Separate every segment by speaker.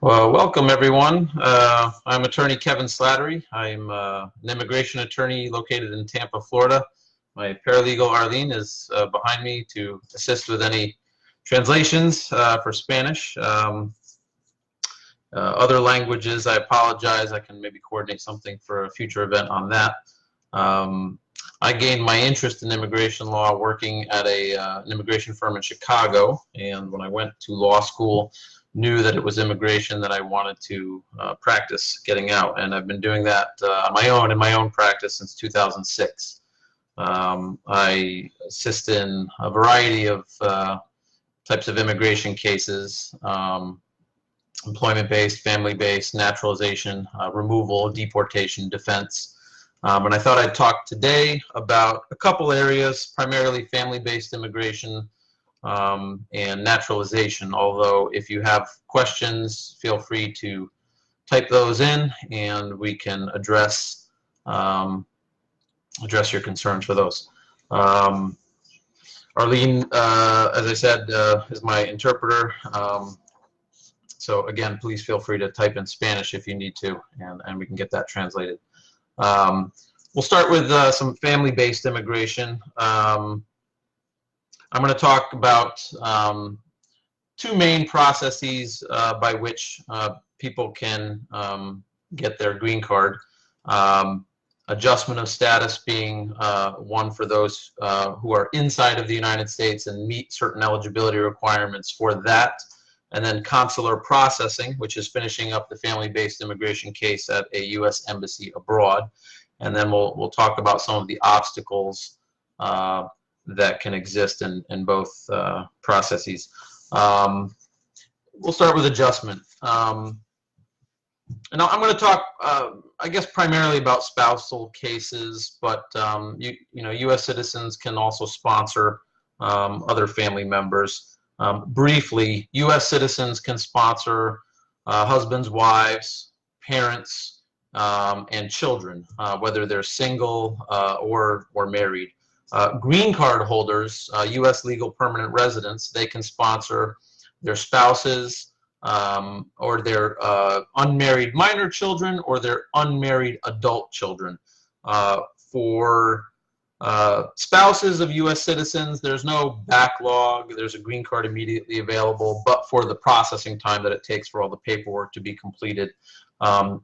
Speaker 1: Well, welcome everyone. I'm attorney Kevin Slattery. I'm an immigration attorney located in Tampa, Florida. My paralegal Arlene is behind me to assist with any translations for Spanish. Other languages, I apologize. I can maybe coordinate something for a future event on that. I gained my interest in immigration law working at an immigration firm in Chicago, and when I went to law school, knew that it was immigration that I wanted to practice getting out, and I've been doing that on my own in my own practice since 2006. I assist in a variety of types of immigration cases, employment-based, family-based, naturalization, removal, deportation, defense. And I thought I'd talk today about a couple areas, primarily family-based immigration, and naturalization. Although if you have questions, feel free to type those in and we can address your concerns for those. Arlene, as I said, is my interpreter. So again, please feel free to type in Spanish if you need to, and we can get that translated. We'll start with some family-based immigration. I'm going to talk about two main processes by which people can get their green card. Adjustment of status being one for those who are inside of the United States and meet certain eligibility requirements for that. And then consular processing, which is finishing up the family-based immigration case at a U.S. embassy abroad. And then we'll talk about some of the obstacles that can exist in both processes. We'll start with adjustment. And I'm going to talk, I guess, primarily about spousal cases, but you know, U.S. citizens can also sponsor other family members. Briefly, U.S. citizens can sponsor husbands, wives, parents, and children, whether they're single or married. Green card holders, U.S. legal permanent residents, they can sponsor their spouses or their unmarried minor children or their unmarried adult children. For spouses of U.S. citizens, there's no backlog. There's a green card immediately available, but for the processing time that it takes for all the paperwork to be completed.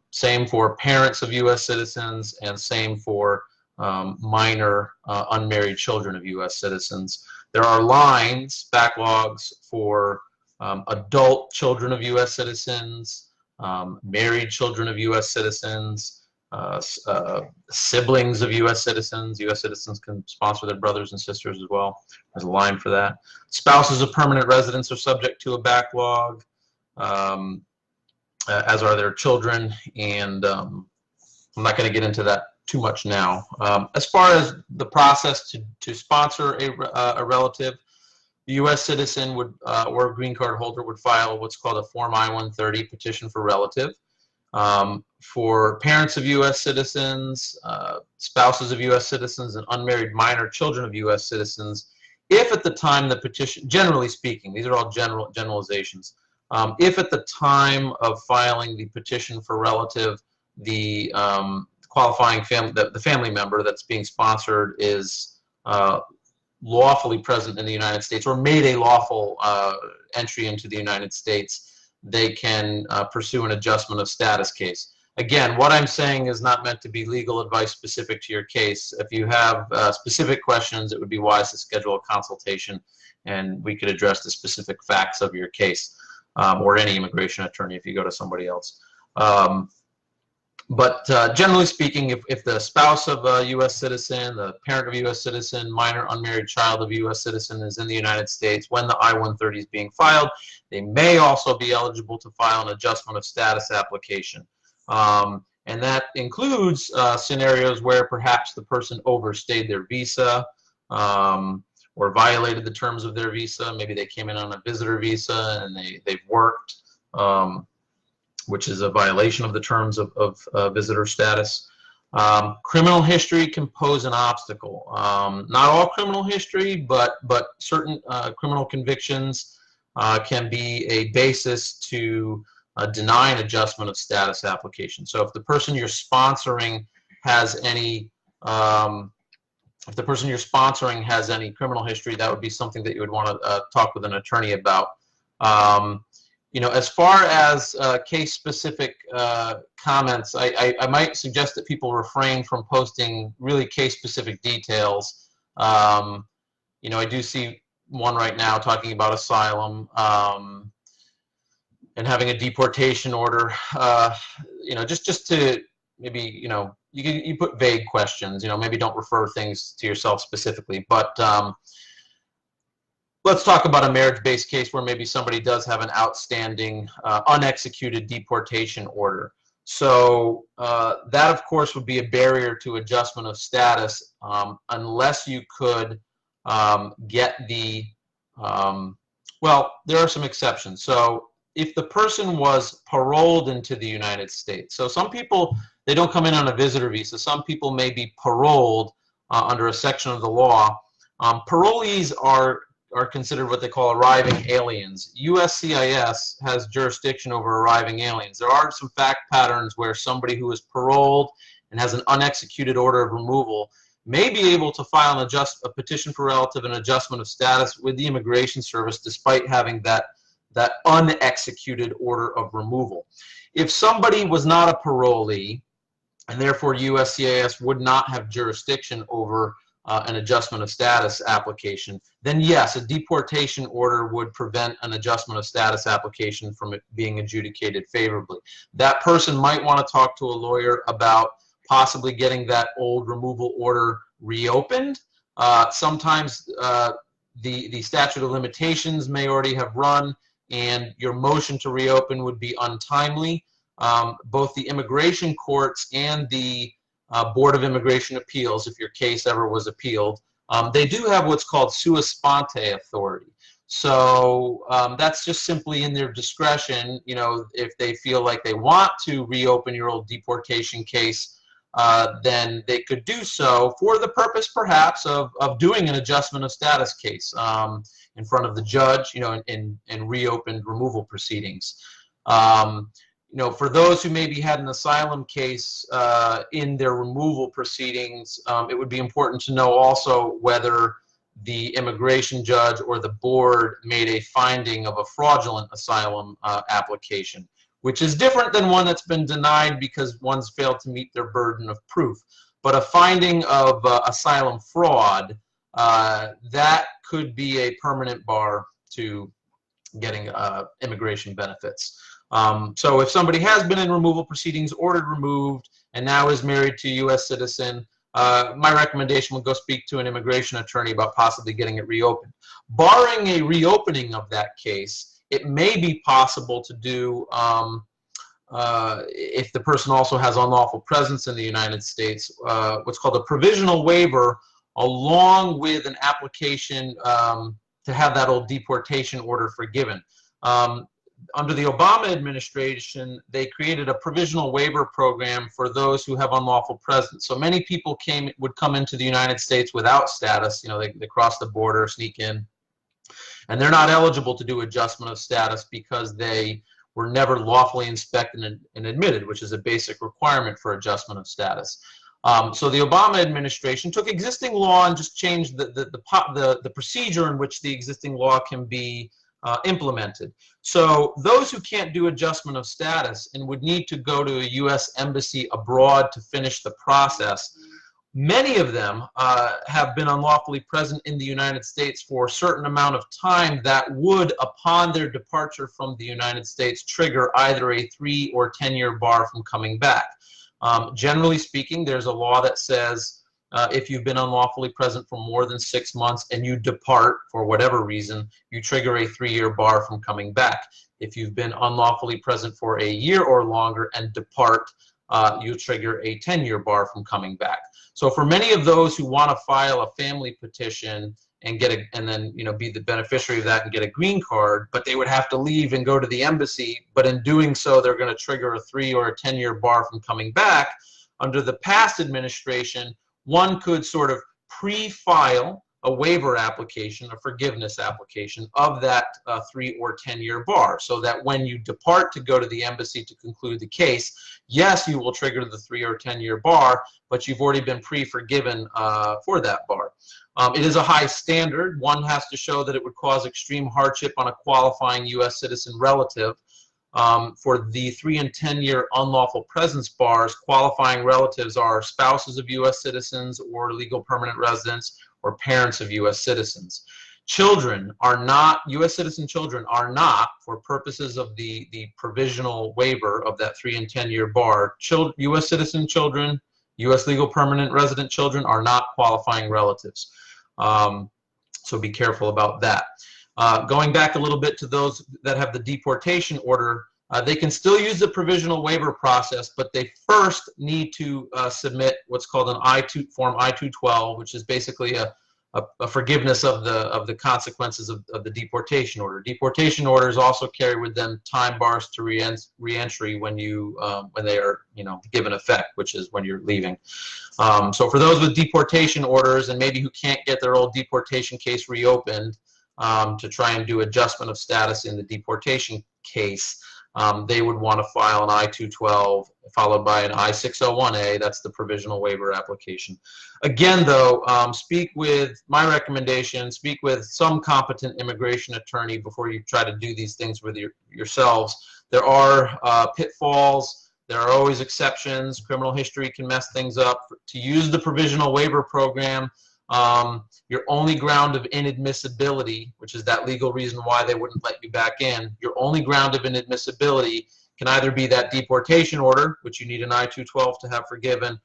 Speaker 1: Same for parents of U.S. citizens, and same for minor unmarried children of U.S. citizens. There are lines, backlogs for adult children of U.S. citizens, married children of U.S. citizens, siblings of U.S. citizens. U.S. citizens can sponsor their brothers and sisters as well. There's a line for that. Spouses of permanent residents are subject to a backlog, as are their children, and I'm not going to get into that too much now. As far as the process to sponsor a relative, the U.S. citizen would or a green card holder would file what's called a Form I-130, petition for relative. For parents of U.S. citizens, spouses of U.S. citizens, and unmarried minor children of U.S. citizens, if at the time the petition, generally speaking, these are all generalizations, if at the time of filing the petition for relative, the qualifying family, the family member that's being sponsored is lawfully present in the United States or made a lawful entry into the United States, they can pursue an adjustment of status case. Again, what I'm saying is not meant to be legal advice specific to your case. If you have specific questions, it would be wise to schedule a consultation and we could address the specific facts of your case, or any immigration attorney if you go to somebody else. But generally speaking, if the spouse of a U.S. citizen, the parent of a U.S. citizen, minor unmarried child of a U.S. citizen is in the United States when the I-130 is being filed, they may also be eligible to file an adjustment of status application. And that includes scenarios where perhaps the person overstayed their visa or violated the terms of their visa. Maybe they came in on a visitor visa and they've worked, which is a violation of the terms of visitor status. Criminal history can pose an obstacle. Not all criminal history, but certain criminal convictions can be a basis to deny an adjustment of status application. So if the person you're sponsoring has any criminal history, that would be something that you would want to talk with an attorney about. You know, as far as case-specific comments, I might suggest that people refrain from posting really case-specific details. You know, I do see one right now talking about asylum and having a deportation order. You know, just to maybe, you know, you put vague questions. You know, maybe don't refer things to yourself specifically, but let's talk about a marriage-based case where maybe somebody does have an outstanding unexecuted deportation order. So that, of course, would be a barrier to adjustment of status unless you could get the, well, there are some exceptions. So if the person was paroled into the United States, so some people, they don't come in on a visitor visa. Some people may be paroled under a section of the law. Parolees are considered what they call arriving aliens. USCIS has jurisdiction over arriving aliens. There are some fact patterns where somebody who is paroled and has an unexecuted order of removal may be able to file a petition for relative and adjustment of status with the Immigration Service despite having that unexecuted order of removal. If somebody was not a parolee, and therefore USCIS would not have jurisdiction over an adjustment of status application, then yes, a deportation order would prevent an adjustment of status application from it being adjudicated favorably. That person might want to talk to a lawyer about possibly getting that old removal order reopened. Sometimes the statute of limitations may already have run and your motion to reopen would be untimely. Both the immigration courts and the Board of Immigration Appeals, if your case ever was appealed, they do have what's called sua sponte authority. So that's just simply in their discretion. You know, if they feel like they want to reopen your old deportation case, then they could do so for the purpose perhaps of doing an adjustment of status case in front of the judge, you know, in reopened removal proceedings. You know, for those who maybe had an asylum case in their removal proceedings, it would be important to know also whether the immigration judge or the board made a finding of a fraudulent asylum application, which is different than one that's been denied because one's failed to meet their burden of proof. But a finding of asylum fraud, that could be a permanent bar to getting immigration benefits. So if somebody has been in removal proceedings, ordered removed, and now is married to a U.S. citizen, my recommendation would go speak to an immigration attorney about possibly getting it reopened. Barring a reopening of that case, it may be possible to do, if the person also has unlawful presence in the United States, what's called a provisional waiver, along with an application to have that old deportation order forgiven. Under the Obama administration, they created a provisional waiver program for those who have unlawful presence. So many people would come into the United States without status. You know, they cross the border, sneak in, and they're not eligible to do adjustment of status because they were never lawfully inspected and admitted, which is a basic requirement for adjustment of status. So the Obama administration took existing law and just changed the procedure in which the existing law can be implemented. So those who can't do adjustment of status and would need to go to a U.S. embassy abroad to finish the process, many of them have been unlawfully present in the United States for a certain amount of time that would, upon their departure from the United States, trigger either a 3 or 10-year bar from coming back. Generally speaking, there's a law that says if you've been unlawfully present for more than 6 months and you depart for whatever reason, you trigger a 3-year bar from coming back. If you've been unlawfully present for a year or longer and depart, you trigger a 10-year bar from coming back. So for many of those who want to file a family petition and then be the beneficiary of that and get a green card, but they would have to leave and go to the embassy, but in doing so they're going to trigger a 3 or a 10-year bar from coming back. Under the past administration, one could sort of pre-file a waiver application, a forgiveness application of that 3 or 10-year bar, so that when you depart to go to the embassy to conclude the case, yes, you will trigger the 3 or 10-year bar, but you've already been pre-forgiven for that bar. It is a high standard. One has to show that it would cause extreme hardship on a qualifying U.S. citizen relative. For the 3 and 10-year unlawful presence bars, qualifying relatives are spouses of U.S. citizens or legal permanent residents or parents of U.S. citizens. Children are not, U.S. citizen children are not, for purposes of the provisional waiver of that 3 and 10-year bar, U.S. citizen children, U.S. legal permanent resident children are not qualifying relatives. So be careful about that. Going back a little bit to those that have the deportation order, they can still use the provisional waiver process, but they first need to submit what's called an Form I-212, which is basically a forgiveness of the consequences of the deportation order. Deportation orders also carry with them time bars to reentry when they are given effect, which is when you're leaving. So for those with deportation orders and maybe who can't get their old deportation case reopened to try and do adjustment of status in the deportation case, they would want to file an I-212 followed by an I-601A. That's the provisional waiver application. Again, though, speak with some competent immigration attorney before you try to do these things with yourselves. There are pitfalls. There are always exceptions. Criminal history can mess things up. To use the provisional waiver program, your only ground of inadmissibility, which is that legal reason why they wouldn't let you back in, your only ground of inadmissibility can either be that deportation order, which you need an I-212 to have forgiven,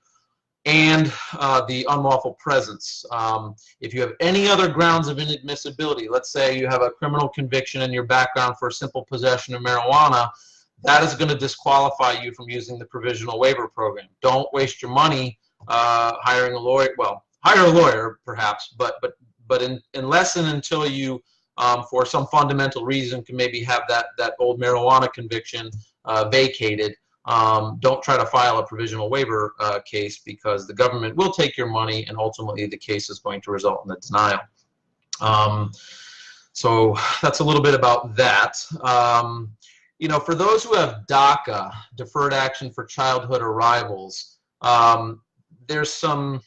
Speaker 1: and the unlawful presence. If you have any other grounds of inadmissibility, let's say you have a criminal conviction in your background for simple possession of marijuana, that is going to disqualify you from using the provisional waiver program. Don't waste your money hiring a lawyer. Well, hire a lawyer, perhaps, but unless and until you, for some fundamental reason, can maybe have that old marijuana conviction vacated, don't try to file a provisional waiver case, because the government will take your money and ultimately the case is going to result in a denial. So that's a little bit about that. For those who have DACA, Deferred Action for Childhood Arrivals, there's some.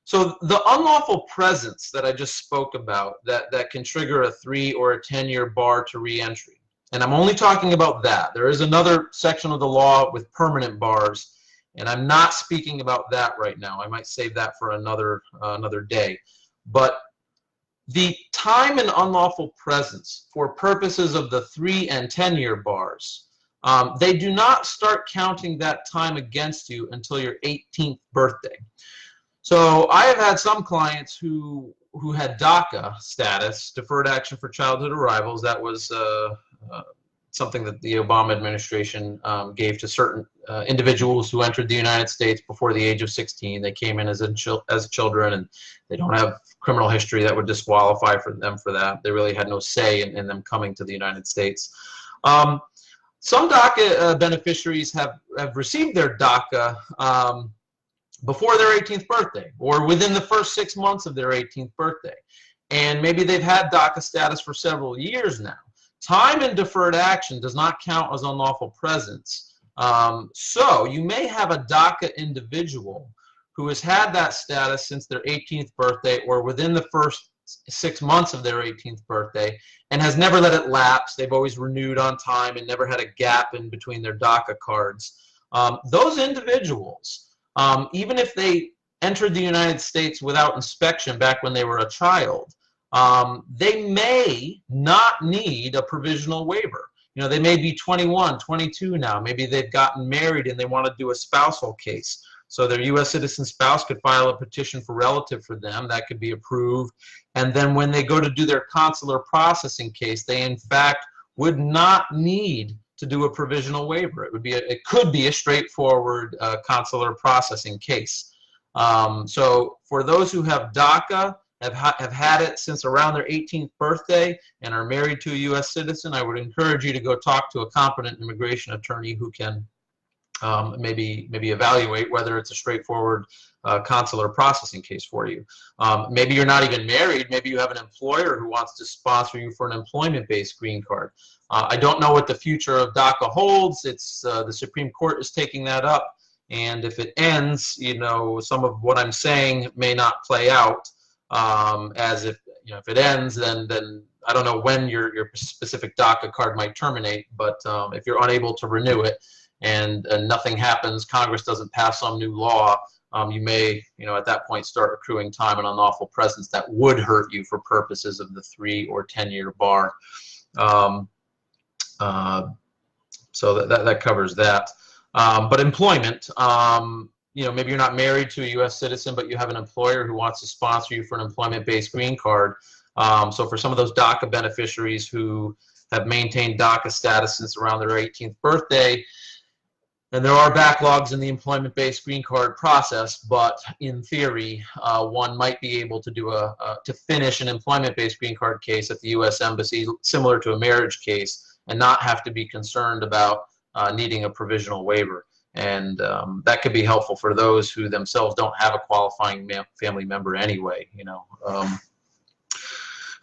Speaker 1: So the unlawful presence that I just spoke about, that can trigger a 3 or a 10-year bar to reentry. And I'm only talking about that. There is another section of the law with permanent bars, and I'm not speaking about that right now. I might save that for another day. But the time and unlawful presence for purposes of the 3 and 10-year bars, they do not start counting that time against you until your 18th birthday. So I have had some clients who had DACA status, Deferred Action for Childhood Arrivals. That was something that the Obama administration gave to certain individuals who entered the United States before the age of 16. They came in as children, and they don't have criminal history that would disqualify them for that. They really had no say in them coming to the United States. Some DACA beneficiaries have received their DACA before their 18th birthday, or within the first 6 months of their 18th birthday. And maybe they've had DACA status for several years now. Time in deferred action does not count as unlawful presence. So you may have a DACA individual who has had that status since their 18th birthday or within the first 6 months of their 18th birthday and has never let it lapse. They've always renewed on time and never had a gap in between their DACA cards. Those individuals, even if they entered the United States without inspection back when they were a child, they may not need a provisional waiver. They may be 21, 22 now. Maybe they've gotten married and they want to do a spousal case. So their U.S. citizen spouse could file a petition for relative for them. That could be approved. And then when they go to do their consular processing case, they in fact would not need to do a provisional waiver. It could be a straightforward consular processing case. So for those who have DACA, have had it since around their 18th birthday and are married to a U.S. citizen, I would encourage you to go talk to a competent immigration attorney who can maybe evaluate whether it's a straightforward consular processing case for you. Maybe you're not even married. Maybe you have an employer who wants to sponsor you for an employment-based green card. I don't know what the future of DACA holds. It's the Supreme Court is taking that up, and if it ends, some of what I'm saying may not play out as if it ends, then I don't know when your specific DACA card might terminate. But if you're unable to renew it, and nothing happens, Congress doesn't pass some new law, you may, at that point start accruing time and unlawful presence that would hurt you for purposes of the 3 or 10-year bar. So that covers that. But employment, maybe you're not married to a U.S. citizen, but you have an employer who wants to sponsor you for an employment-based green card. So for some of those DACA beneficiaries who have maintained DACA status since around their 18th birthday, and there are backlogs in the employment-based green card process, but in theory, one might be able to do to finish an employment-based green card case at the U.S. Embassy, similar to a marriage case, and not have to be concerned about needing a provisional waiver. And that could be helpful for those who themselves don't have a qualifying family member anyway.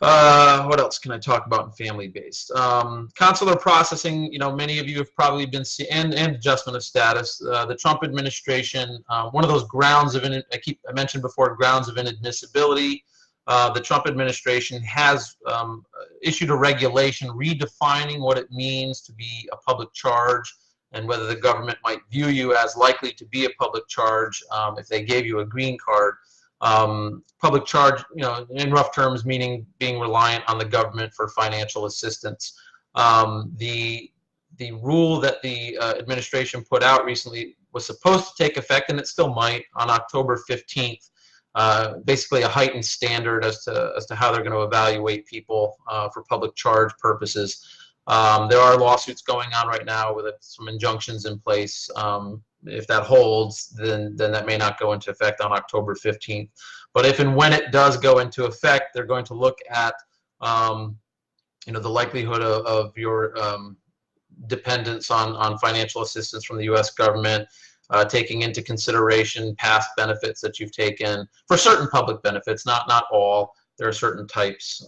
Speaker 1: What else can I talk about in family-based? Consular processing, many of you have probably been seeing, and adjustment of status. The Trump administration, one of those grounds of, I mentioned before, grounds of inadmissibility. The Trump administration has issued a regulation redefining what it means to be a public charge and whether the government might view you as likely to be a public charge if they gave you a green card. Public charge, in rough terms, meaning being reliant on the government for financial assistance. The rule that the administration put out recently was supposed to take effect, and it still might, on October 15th. Basically a heightened standard as to how they're going to evaluate people for public charge purposes. There are lawsuits going on right now with some injunctions in place. If that holds, then that may not go into effect on October 15th. But if and when it does go into effect, they're going to look at the likelihood of your dependence on financial assistance from the U.S. government, taking into consideration past benefits that you've taken for certain public benefits, not all. There are certain types.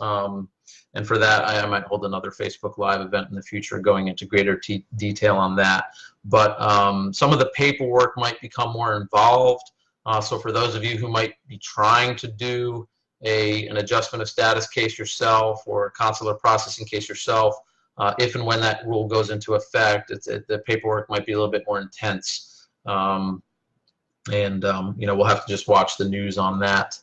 Speaker 1: And for that, I might hold another Facebook Live event in the future going into greater detail on that. But some of the paperwork might become more involved. So for those of you who might be trying to do an adjustment of status case yourself or a consular processing case yourself, if and when that rule goes into effect, the paperwork might be a little bit more intense. We'll have to just watch the news on that.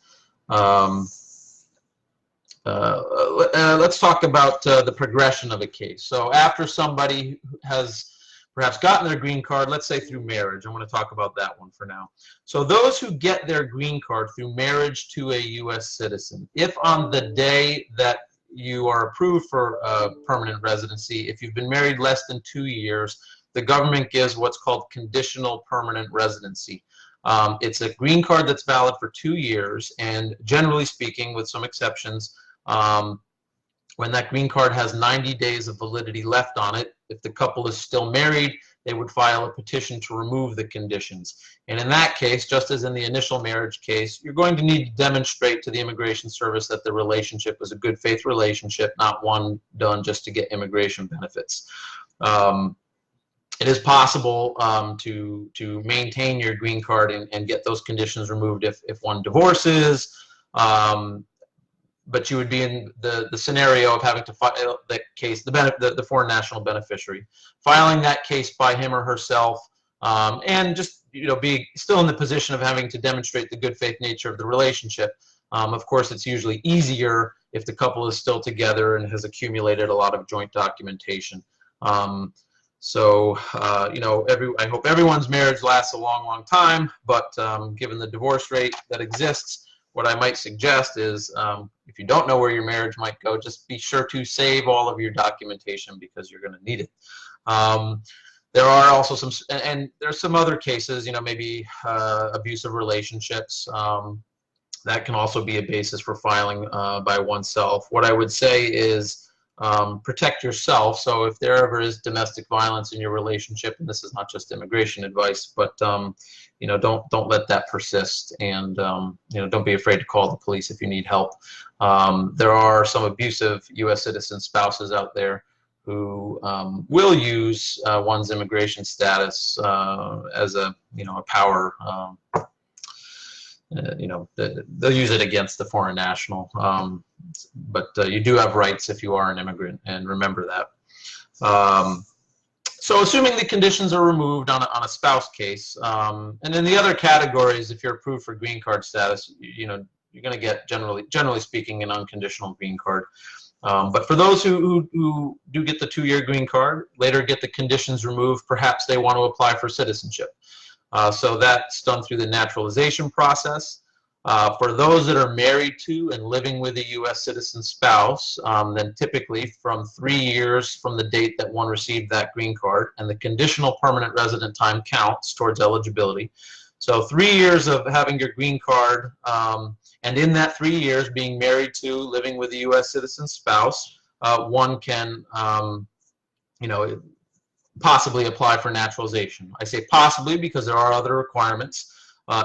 Speaker 1: Let's talk about the progression of a case. So after somebody has perhaps gotten their green card, let's say through marriage, I want to talk about that one for now. So those who get their green card through marriage to a U.S. citizen, if on the day that you are approved for permanent residency, if you've been married less than 2 years, the government gives what's called conditional permanent residency. It's a green card that's valid for 2 years, and generally speaking, with some exceptions, when that green card has 90 days of validity left on it, if the couple is still married, they would file a petition to remove the conditions. And in that case, just as in the initial marriage case, you're going to need to demonstrate to the Immigration Service that the relationship was a good faith relationship, not one done just to get immigration benefits. It is possible to maintain your green card and get those conditions removed if one divorces, but you would be in the scenario of having to file that case, the foreign national beneficiary, filing that case by him or herself, and just be still in the position of having to demonstrate the good faith nature of the relationship. Of course, it's usually easier if the couple is still together and has accumulated a lot of joint documentation. I hope everyone's marriage lasts a long, long time, but given the divorce rate that exists, what I might suggest is if you don't know where your marriage might go, just be sure to save all of your documentation because you're going to need it. There are also and there's some other cases, maybe abusive relationships. That can also be a basis for filing by oneself. What I would say is protect yourself. So if there ever is domestic violence in your relationship, and this is not just immigration advice, but you know, don't let that persist, and you know, don't be afraid to call the police if you need help. There are some abusive U.S. citizen spouses out there who will use one's immigration status as a, you know, a power. You know, they'll use it against the foreign national, but you do have rights if you are an immigrant, and remember that. So assuming the conditions are removed on a spouse case, and in the other categories, if you're approved for green card status, you know, you're going to get, generally speaking, an unconditional green card. But for those who do get the 2-year green card, later get the conditions removed, perhaps they want to apply for citizenship. So that's done through the naturalization process. For those that are married to and living with a U.S. citizen spouse, then typically from 3 years from the date that one received that green card, and the conditional permanent resident time counts towards eligibility. So 3 years of having your green card, and in that 3 years being married to, living with a U.S. citizen spouse, one can, you know, possibly apply for naturalization. I say possibly because there are other requirements.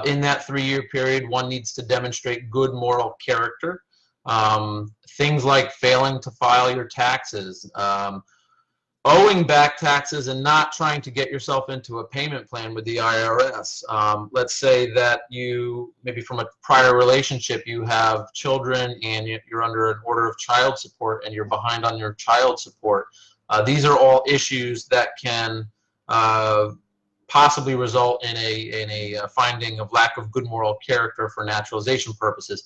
Speaker 1: In that 3-year period, one needs to demonstrate good moral character. Things like failing to file your taxes, owing back taxes, and not trying to get yourself into a payment plan with the IRS. Let's say that you, maybe from a prior relationship, you have children and you're under an order of child support and you're behind on your child support. These are all issues that can possibly result in a finding of lack of good moral character for naturalization purposes.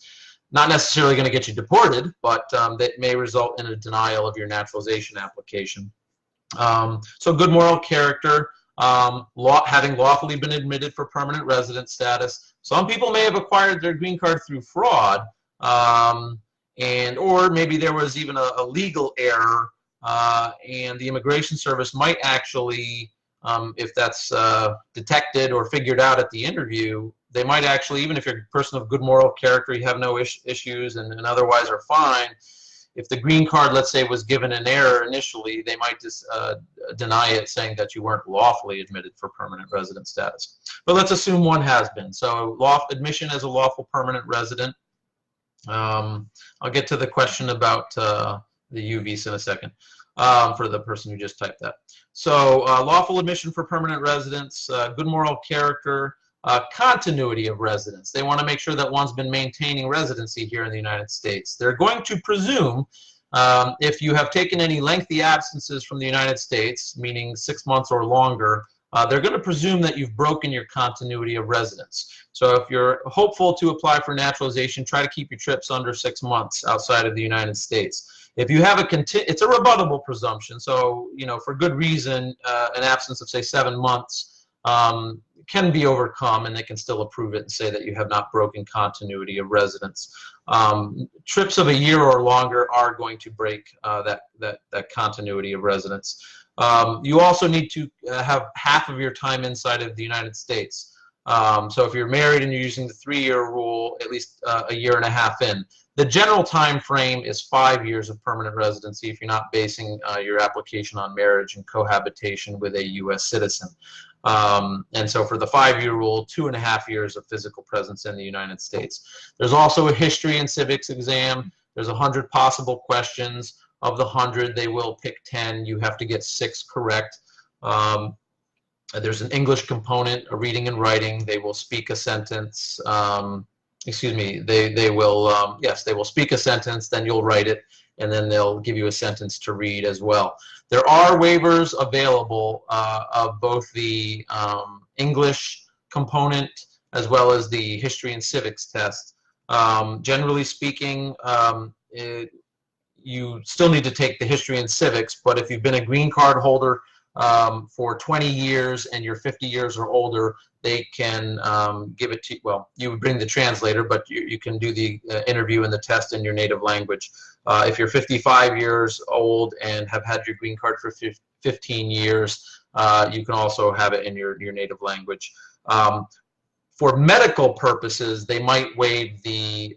Speaker 1: Not necessarily going to get you deported, but that may result in a denial of your naturalization application. So good moral character, having lawfully been admitted for permanent resident status. Some people may have acquired their green card through fraud, or maybe there was even a legal error, and the Immigration Service might actually, if that's detected or figured out at the interview, they might actually, even if you're a person of good moral character, you have no issues and otherwise are fine, if the green card, let's say, was given an error initially, they might just deny it, saying that you weren't lawfully admitted for permanent resident status. But let's assume one has been. So admission as a lawful permanent resident. I'll get to the question about the U visa in a second, for the person who just typed that. So lawful admission for permanent residents, good moral character, continuity of residence. They want to make sure that one's been maintaining residency here in the United States. They're going to presume if you have taken any lengthy absences from the United States, meaning 6 months or longer, they're going to presume that you've broken your continuity of residence. So if you're hopeful to apply for naturalization, try to keep your trips under 6 months outside of the United States. If you have it's a rebuttable presumption, so, you know, for good reason, an absence of, say, 7 months can be overcome, and they can still approve it and say that you have not broken continuity of residence. Trips of a year or longer are going to break that continuity of residence. You also need to have half of your time inside of the United States. So if you're married and you're using the 3-year rule, at least a year and a half in. The general time frame is 5 years of permanent residency if you're not basing your application on marriage and cohabitation with a U.S. citizen. And so for the 5-year rule, 2.5 years of physical presence in the United States. There's also a history and civics exam. There's 100 possible questions. Of the 100, they will pick 10. You have to get 6 correct. There's an English component, a reading and writing. They will speak a sentence. Excuse me. They will yes, they will speak a sentence. Then you'll write it, and then they'll give you a sentence to read as well. There are waivers available of both the English component as well as the history and civics test. Generally speaking, you still need to take the history and civics, but if you've been a green card holder for 20 years and you're 50 years or older, they can give it to you. Well, you would bring the translator, but you can do the interview and the test in your native language. If you're 55 years old and have had your green card for 15 years, you can also have it in your native language. For medical purposes, they might waive the,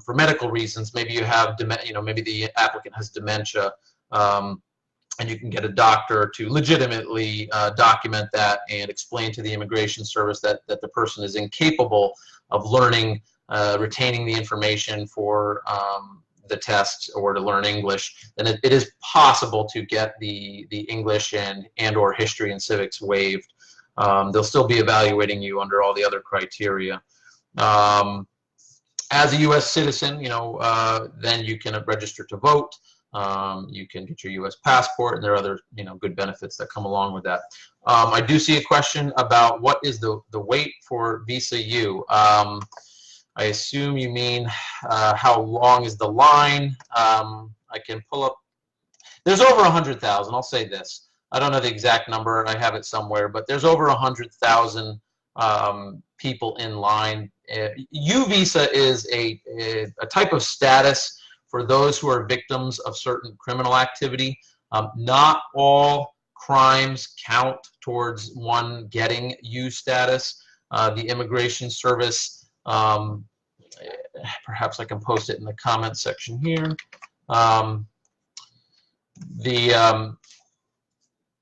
Speaker 1: for medical reasons, maybe you have, maybe the applicant has dementia, And you can get a doctor to legitimately document that and explain to the Immigration Service that the person is incapable of learning, retaining the information for the test or to learn English. Then it is possible to get the English and or history and civics waived. They'll still be evaluating you under all the other criteria. As a U.S. citizen, then you can register to vote. You can get your U.S. passport, and there are other, good benefits that come along with that. I do see a question about what is the wait for Visa U. I assume you mean how long is the line. I can pull up. There's over 100,000. I'll say this. I don't know the exact number. I have it somewhere, but there's over 100,000 people in line. U visa is a type of status for those who are victims of certain criminal activity. Not all crimes count towards one getting U status. The Immigration Service, perhaps I can post it in the comment section here.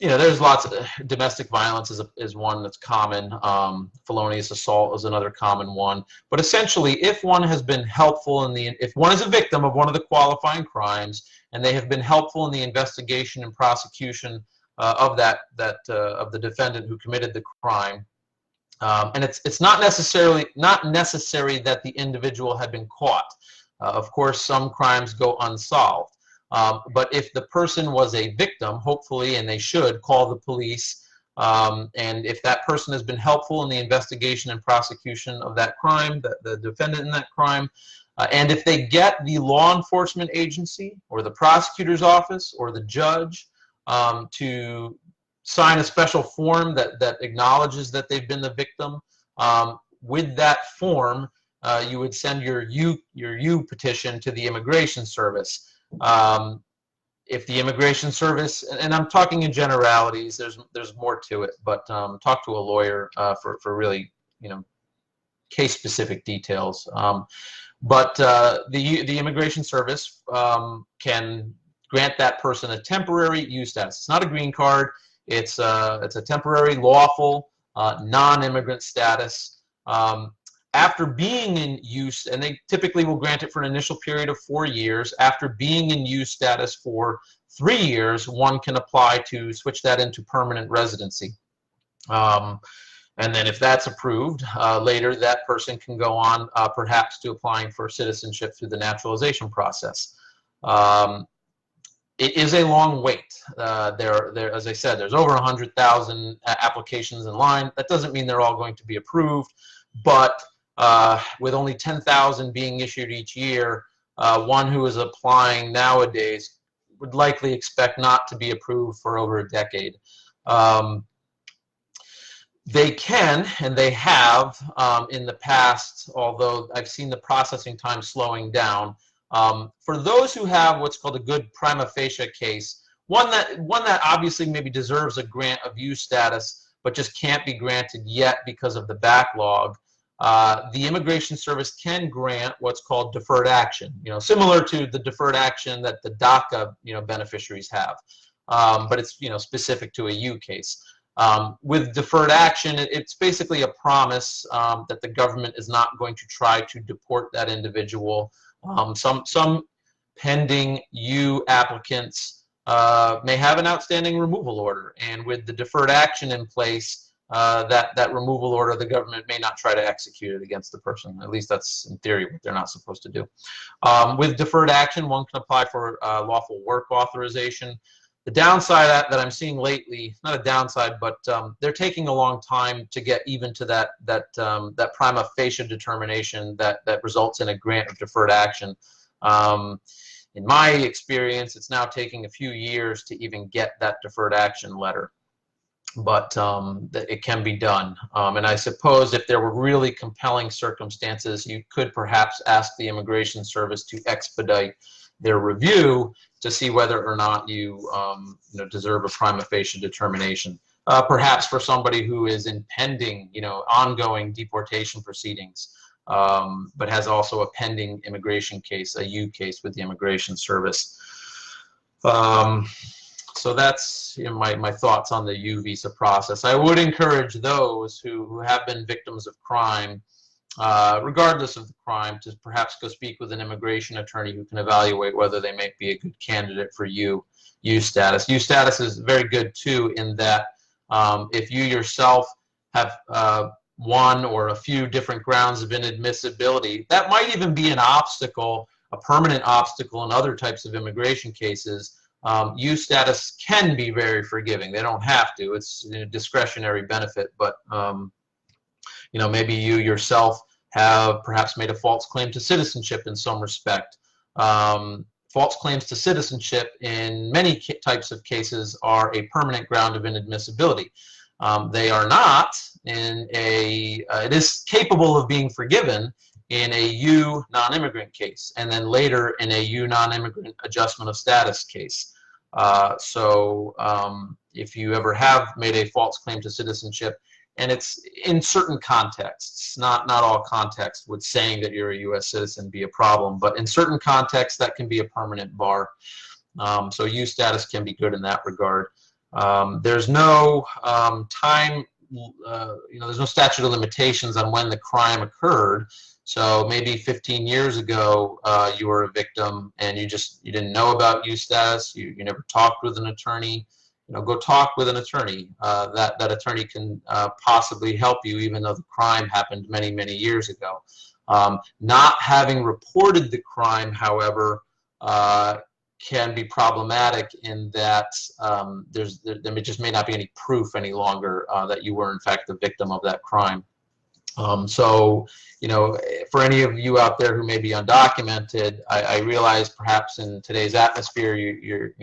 Speaker 1: There's lots of domestic violence is one that's common. Felonious assault is another common one. But essentially, if one has been helpful if one is a victim of one of the qualifying crimes and they have been helpful in the investigation and prosecution of the defendant who committed the crime, and it's not necessary that the individual had been caught. Of course, some crimes go unsolved. But if the person was a victim, hopefully, and they should, call the police. And if that person has been helpful in the investigation and prosecution of that crime, the defendant in that crime, and if they get the law enforcement agency or the prosecutor's office or the judge to sign a special form that acknowledges that they've been the victim, with that form, you would send your U petition to the Immigration Service. If the Immigration Service, and I'm talking in generalities, there's more to it, but talk to a lawyer for really case-specific details. But the Immigration Service can grant that person a temporary U status. It's not a green card. It's a temporary, lawful, non-immigrant status. After being in use, and they typically will grant it for an initial period of 4 years, after being in use status for 3 years, one can apply to switch that into permanent residency. And then if that's approved, later that person can go on perhaps to applying for citizenship through the naturalization process. It is a long wait. As I said, there's over 100,000 applications in line. That doesn't mean they're all going to be approved, but with only 10,000 being issued each year, one who is applying nowadays would likely expect not to be approved for over a decade. They can, and they have in the past, although I've seen the processing time slowing down. For those who have what's called a good prima facie case, one that obviously maybe deserves a grant of U status, but just can't be granted yet because of the backlog, the Immigration Service can grant what's called deferred action, similar to the deferred action that the DACA, beneficiaries have, but it's, specific to a U case. With deferred action, it's basically a promise that the government is not going to try to deport that individual. Some pending U applicants may have an outstanding removal order, and with the deferred action in place, that removal order, the government may not try to execute it against the person. At least that's in theory what they're not supposed to do. With deferred action, one can apply for lawful work authorization. The downside that I'm seeing lately, not a downside, but they're taking a long time to get even to that prima facie determination that results in a grant of deferred action. In my experience, it's now taking a few years to even get that deferred action letter. But it can be done. And I suppose if there were really compelling circumstances, you could perhaps ask the Immigration Service to expedite their review to see whether or not you deserve a prima facie determination. Perhaps for somebody who is in pending, ongoing deportation proceedings, but has also a pending immigration case, a U case with the Immigration Service. Um, so that's my thoughts on the U visa process. I would encourage those who have been victims of crime, regardless of the crime, to perhaps go speak with an immigration attorney who can evaluate whether they might be a good candidate for U status. U status is very good too in that if you yourself have one or a few different grounds of inadmissibility, that might even be an obstacle, a permanent obstacle in other types of immigration cases. U status can be very forgiving. They don't have to. It's a discretionary benefit, but maybe you yourself have perhaps made a false claim to citizenship in some respect. False claims to citizenship in many types of cases are a permanent ground of inadmissibility. They are not in it is capable of being forgiven in a U non-immigrant case, and then later in a U non-immigrant adjustment of status case. If you ever have made a false claim to citizenship, and it's in certain contexts, not all contexts would saying that you're a U.S. citizen be a problem, but in certain contexts that can be a permanent bar. So U status can be good in that regard. There's no time, there's no statute of limitations on when the crime occurred. So maybe 15 years ago you were a victim and you didn't know about U status. You never talked with an attorney. Go talk with an attorney. That attorney can possibly help you, even though the crime happened many, many years ago. Not having reported the crime, however, can be problematic in that there just may not be any proof any longer that you were in fact the victim of that crime. For any of you out there who may be undocumented, I realize perhaps in today's atmosphere you're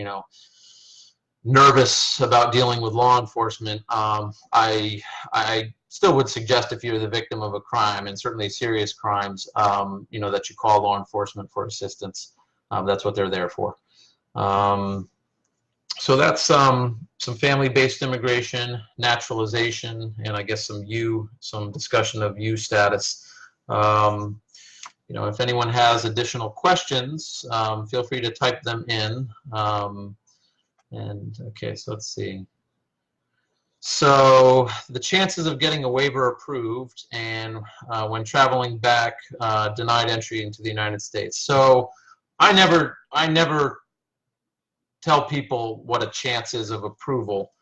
Speaker 1: nervous about dealing with law enforcement. I still would suggest if you're the victim of a crime, and certainly serious crimes, that you call law enforcement for assistance. That's what they're there for. So that's some family-based immigration, naturalization, and I guess some discussion of U status. If anyone has additional questions, feel free to type them in. Okay, so let's see. So the chances of getting a waiver approved and when traveling back, denied entry into the United States. So I never tell people what a chance is of approval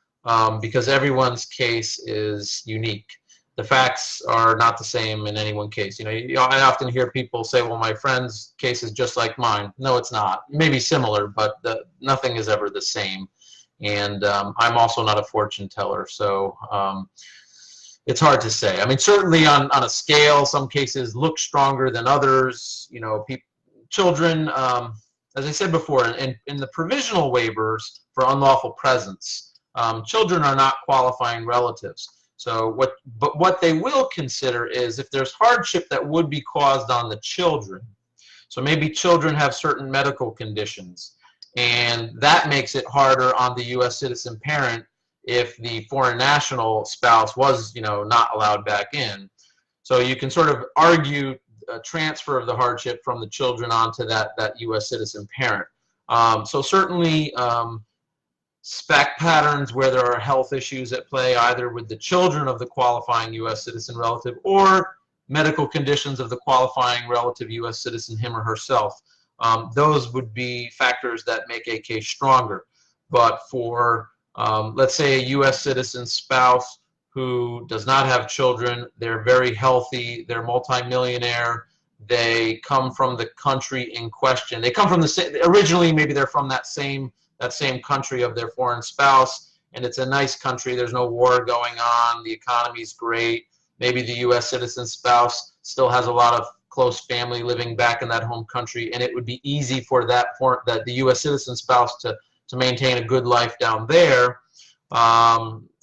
Speaker 1: because everyone's case is unique. The facts are not the same in any one case. I often hear people say, well, my friend's case is just like mine. No, it's not. It may be similar, but nothing is ever the same. And I'm also not a fortune teller, so it's hard to say. I mean, certainly on a scale, some cases look stronger than others. Children, as I said before, in the provisional waivers for unlawful presence, children are not qualifying relatives. So what they will consider is if there's hardship that would be caused on the children. So maybe children have certain medical conditions, and that makes it harder on the U.S. citizen parent if the foreign national spouse was, not allowed back in. So you can sort of argue a transfer of the hardship from the children onto that U.S. citizen parent. So certainly SPEC patterns where there are health issues at play, either with the children of the qualifying U.S. citizen relative or medical conditions of the qualifying relative U.S. citizen, him or herself. Those would be factors that make a case stronger. But for, let's say, a U.S. citizen spouse who does not have children, they're very healthy, they're multimillionaire, they come from the country in question. They come from originally maybe they're from that same country of their foreign spouse, and it's a nice country, there's no war going on, the economy's great, maybe the U.S. citizen spouse still has a lot of close family living back in that home country, and it would be easy for the U.S. citizen spouse to maintain a good life down there.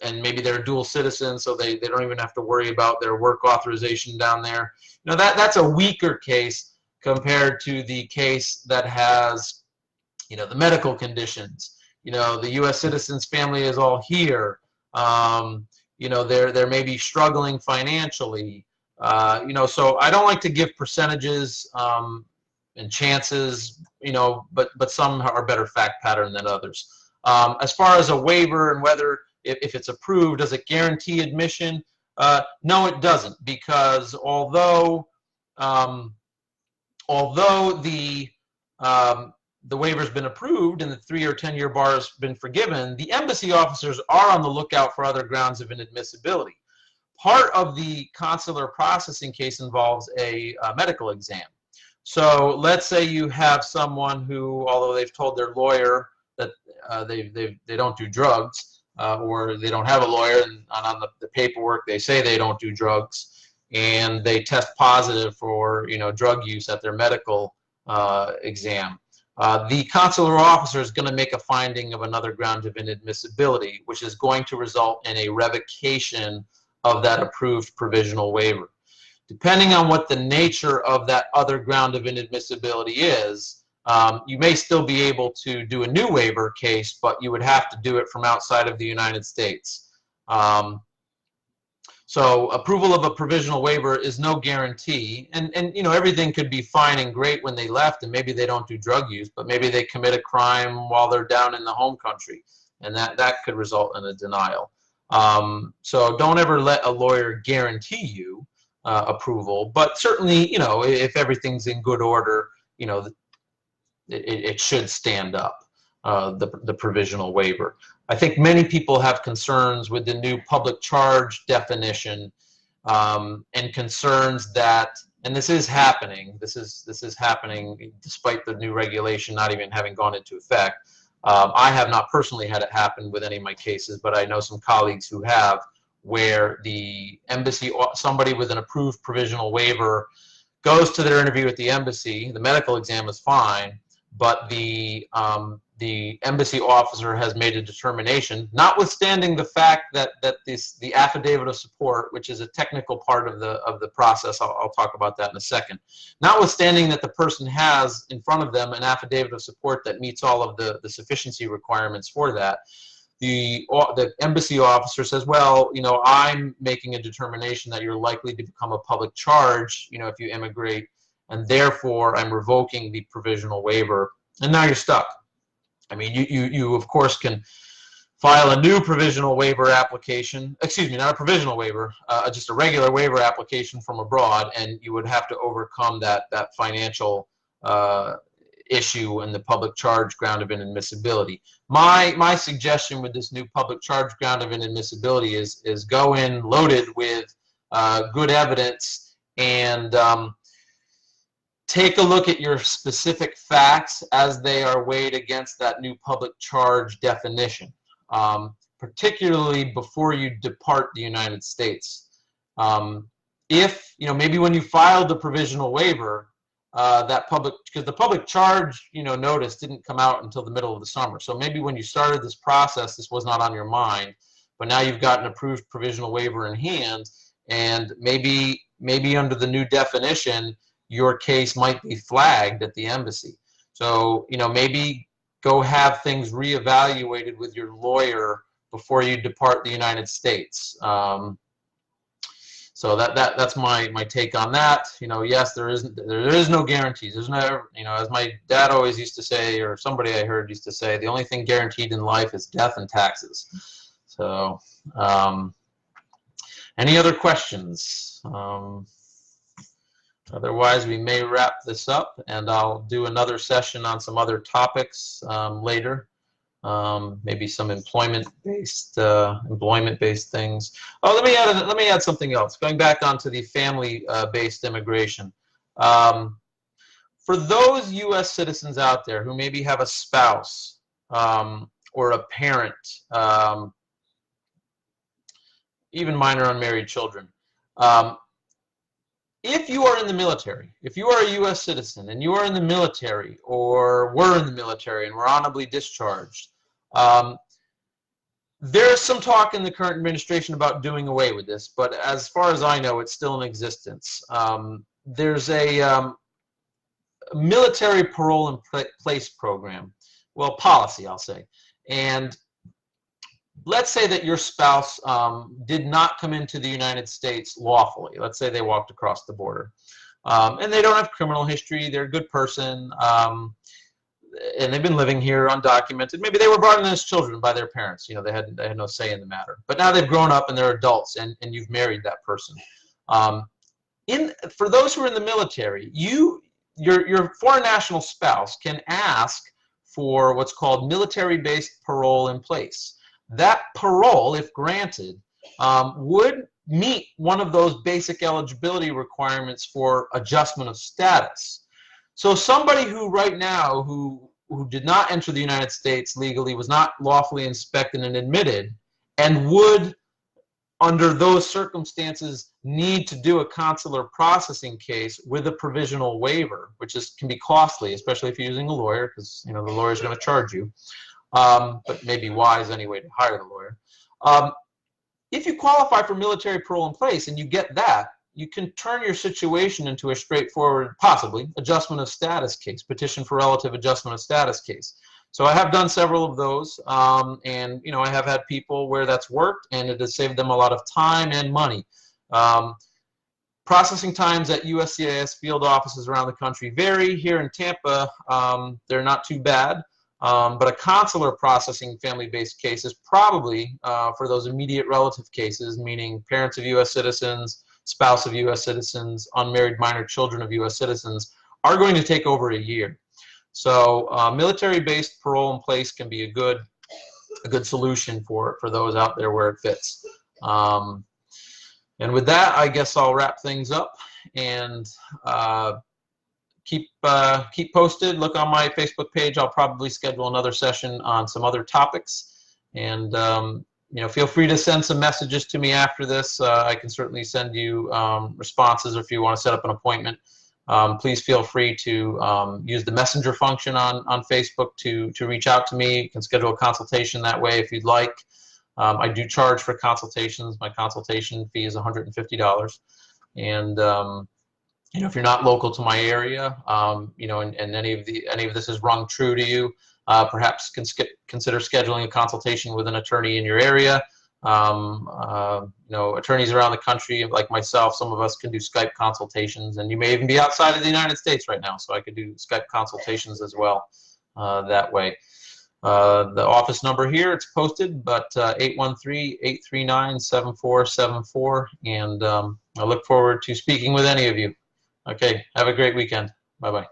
Speaker 1: And maybe they're dual citizens, so they don't even have to worry about their work authorization down there. That's a weaker case compared to the case that has, the medical conditions. The U.S. citizen's family is all here. They're maybe struggling financially. So I don't like to give percentages. and chances, but some are better fact pattern than others. As far as a waiver and whether if it's approved, does it guarantee admission? No, it doesn't, because although the waiver's been approved and the 3 or 10 year bar has been forgiven, the embassy officers are on the lookout for other grounds of inadmissibility. Part of the consular processing case involves a medical exam. So let's say you have someone who, although they've told their lawyer that they don't do drugs, or they don't have a lawyer, and on the paperwork they say they don't do drugs, and they test positive for drug use at their medical exam. The consular officer is going to make a finding of another ground of inadmissibility, which is going to result in a revocation of that approved provisional waiver. Depending on what the nature of that other ground of inadmissibility is, you may still be able to do a new waiver case, but you would have to do it from outside of the United States. So approval of a provisional waiver is no guarantee, and everything could be fine and great when they left, and maybe they don't do drug use, but maybe they commit a crime while they're down in the home country, and that could result in a denial. So don't ever let a lawyer guarantee you approval, but certainly if everything's in good order, it should stand up, the provisional waiver. I think many people have concerns with the new public charge definition, and concerns that, and this is happening. This is happening despite the new regulation not even having gone into effect. I have not personally had it happen with any of my cases, but I know some colleagues who have, where the embassy, somebody with an approved provisional waiver, goes to their interview at the embassy. The medical exam is fine, but the embassy officer has made a determination, notwithstanding the fact that the affidavit of support, which is a technical part of the process, I'll talk about that in a second, notwithstanding that the person has in front of them an affidavit of support that meets all of the sufficiency requirements for that, the embassy officer says, well, I'm making a determination that you're likely to become a public charge, if you immigrate, and therefore I'm revoking the provisional waiver, and now you're stuck. I mean, you of course can file a new provisional waiver application, excuse me, not a provisional waiver, just a regular waiver application from abroad, and you would have to overcome that financial issue and the public charge ground of inadmissibility. My suggestion with this new public charge ground of inadmissibility is go in loaded with good evidence, and take a look at your specific facts as they are weighed against that new public charge definition, particularly before you depart the United States. If, maybe when you filed the provisional waiver, because the public charge, notice didn't come out until the middle of the summer. So maybe when you started this process, this was not on your mind, but now you've got an approved provisional waiver in hand, and maybe under the new definition, your case might be flagged at the embassy. So, maybe go have things reevaluated with your lawyer before you depart the United States. So that's my take on that. Yes, there is no guarantees. There's no, as my dad always used to say, or somebody I heard used to say, the only thing guaranteed in life is death and taxes. So, any other questions? Otherwise, we may wrap this up, and I'll do another session on some other topics later. Maybe some employment-based things. Oh, let me add something else. Going back onto the family-based immigration. For those U.S. citizens out there who maybe have a spouse or a parent, even minor unmarried children. If you are in the military, if you are a U.S. citizen and you are in the military or were in the military and were honorably discharged, there's some talk in the current administration about doing away with this, but as far as I know, it's still in existence. There's a military parole in place program, well, policy, I'll say. And let's say that your spouse did not come into the United States lawfully. Let's say they walked across the border. and they don't have criminal history. They're a good person, and they've been living here undocumented. Maybe they were brought in as children by their parents. You know, they had no say in the matter. But now they've grown up and they're adults, and you've married that person. For those who are in the military, your foreign national spouse can ask for what's called military-based parole in place. That parole, if granted, would meet one of those basic eligibility requirements for adjustment of status. So somebody who right now who did not enter the United States legally, was not lawfully inspected and admitted, and would, under those circumstances, need to do a consular processing case with a provisional waiver, which can be costly, especially if you're using a lawyer, because the lawyer's going to charge you. But maybe wise anyway to hire the lawyer. If you qualify for military parole in place and you get that, you can turn your situation into a straightforward, possibly, adjustment of status case, petition for relative adjustment of status case. So I have done several of those, and I have had people where that's worked, and it has saved them a lot of time and money. Processing times at USCIS field offices around the country vary. Here in Tampa, they're not too bad. But a consular processing family-based case is probably for those immediate relative cases, meaning parents of U.S. citizens, spouse of U.S. citizens, unmarried minor children of U.S. citizens, are going to take over a year. So military-based parole in place can be a good solution for those out there where it fits. And with that, I guess I'll wrap things up and keep posted. Look on my Facebook page. I'll probably schedule another session on some other topics, and feel free to send some messages to me after this. I can certainly send you responses, or if you want to set up an appointment, please feel free to use the messenger function on Facebook to reach out to me. You can schedule a consultation that way if you'd like. I do charge for consultations. My consultation fee is $150, and if you're not local to my area, and any of this is rung true to you, perhaps consider scheduling a consultation with an attorney in your area. Attorneys around the country, like myself, some of us can do Skype consultations, and you may even be outside of the United States right now, so I could do Skype consultations as well that way. The office number here, it's posted, but 813-839-7474, and I look forward to speaking with any of you. Okay, have a great weekend. Bye-bye.